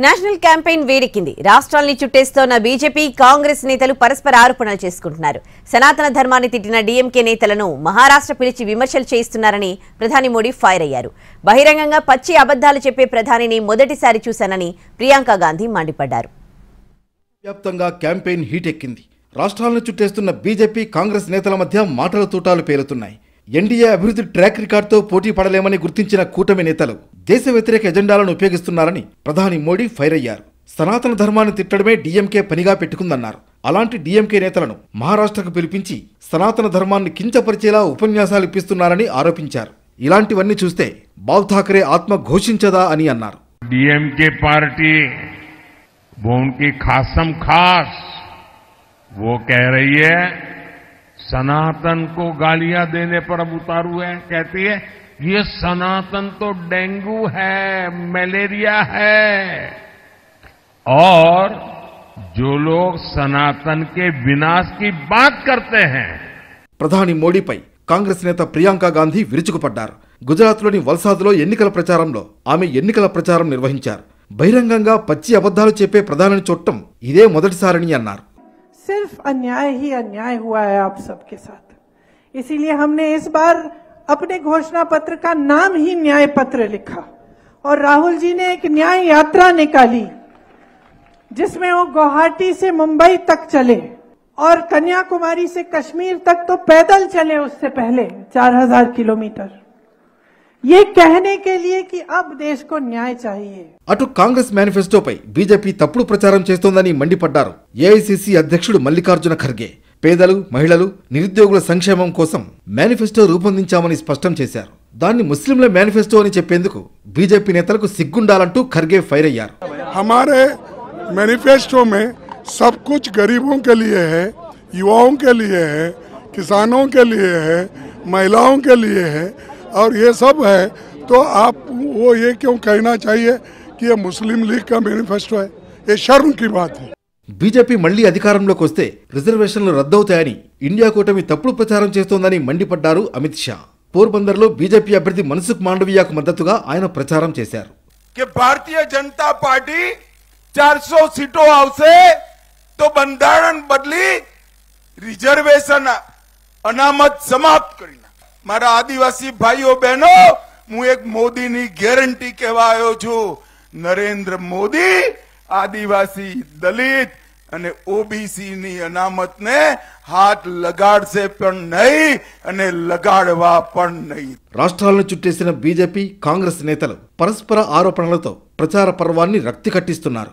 National campaign వేడెక్కింది. రాష్ట్రాల్ని చుట్టేస్తోన్న BJP, Congress నేతలు పరస్పర ఆరోపణలు చేసుకుంటున్నారు. సనాతన ధర్మాన్ని తిట్టిన డీఎంకే నేతలను మహారాష్ట్ర పిలిచి విమర్శలు చేయిస్తున్నారని ప్రధాని మోడీ ఫైర్ అయ్యారు. బహిరంగంగా పచ్చి అబద్ధాలు చెప్పే ప్రధానిని మొదటిసారి చూశానని ప్రియాంక గాంధీ మండిపడ్డారు. వ్యాప్తంగా క్యాంపెయిన్ హీట్ ఎక్కింది. రాష్ట్రాలను చుట్టేస్తున్న బీజేపీ, కాంగ్రెస్ నేతల మధ్య మాటల తూటాలు పేలుతున్నాయి. ఎన్డీఏ అభివృద్ధి ట్రాక్ రికార్డుతో పోటీ పడలేమని గుర్తించిన కూటమి నేతలు దేశ వ్యతిరేక ఎజెండాలను ఉపయోగిస్తున్నారని ప్రధాని మోడీ ఫైర్ అయ్యారు. సనాతన ధర్మాన్ని తిట్టడమే డీఎంకే పనిగా పెట్టుకుందన్నారు. అలాంటి డీఎంకే నేతలను మహారాష్ట్రకు పిలిపించి సనాతన ధర్మాన్ని కించపరిచేలా ఉపన్యాసాలు ఇప్పిస్తున్నారని ఆరోపించారు. ఇలాంటివన్నీ చూస్తే బాల్ ఠాకరే ఆత్మ ఘోషించదా అని అన్నారు. डीएमके पार्टी वो उनकी खासम खास वो कह रही है सनातन को गालियां देने पर अब उतारू है। कहती है ये सनातन तो डेंगू है, मलेरिया है। और जो लोग सनातन के विनाश की बात करते हैं ప్రధాని మోడీపై కాంగ్రెస్ నేత ప్రియాంక గాంధీ విరుచుకుపడ్డారు. గుజరాత్లోని వల్సాద్లో ఎన్నికల ప్రచారంలో ఆమె ఎన్నికల ప్రచారం నిర్వహించారు. బహిరంగంగా పచ్చి అబద్ధాలు చెప్పే ప్రధానిని చూడటం ఇదే మొదటిసారని అన్నారు. सिर्फ अन्याय ही अन्याय हुआ है आप सबके साथ, इसीलिए हमने इस बार अपने घोषणा पत्र का नाम ही न्याय पत्र लिखा और राहुल जी ने एक न्याय यात्रा निकाली जिसमें वो गुवाहाटी से मुंबई तक चले और कन्याकुमारी से कश्मीर तक तो पैदल चले उससे पहले 4000 किलोमीटर, ये कहने के लिए कि अब देश को न्याय चाहिए. అటు కాంగ్రెస్ మేనిఫెస్టోపై బీజేపీ తప్పుడు ప్రచారం చేస్తోందని మండిపడ్డారు. ఏఐసీసీ అధ్యక్షుడు మల్లికార్జున ఖర్గే పేదలు, మహిళలు, నిరుద్యోగుల సంక్షేమం కోసం మేనిఫెస్టో రూపొందించామని స్పష్టం చేశారు. దాన్ని ముస్లింల మేనిఫెస్టో అని చెప్పేందుకు బీజేపీ నేతలకు సిగ్గుండాలంటూ ఖర్గే ఫైర్ అయ్యారు. हमारे मैनिफेस्टो में सब कुछ गरीबों के लिए है, युवाओं के लिए है, किसानों के लिए है, महिलाओं के लिए है और ये सब है, तो आप वो ये क्यों कहना चाहिए कि ये मुस्लिम लीग का मैनिफेस्टो है? ये शर्म की बात है. బీజేపీ మళ్లీ అధికారంలోకి వస్తే రిజర్వేషన్లు రద్దవుతాయని ఇండియా కూటమి తప్పుడు ప్రచారం చేస్తోందని మండిపడ్డారు అమిత్ షా. పోర్బందర్లో బీజేపీ అభ్యర్థి మన్సుఖ్ మాండవీయాకు మద్దతుగా ఆయన ప్రచారం చేశారు. भारतीय जनता पार्टी 400 सीटों आवशे तो बंधारण बदली रिजर्वेशन अनामत समाप्त करीने मारा आदिवासी भाईओ बहनों हूँ एक मोदी नी गेरंटी कहवा आयो छू. नरेंद्र मोदी आदिवासी, दलित અને ઓબીસી ની અનામત ને હાથ લગાડશે પણ નહીં અને લગાડવા પણ નહીં. రాష్ట్రాలను చుట్టేసిన బీజేపీ, కాంగ్రెస్ నేతలు పరస్పర ఆరోపణలతో ప్రచార పర్వాన్ని రక్తి కట్టిస్తున్నారు.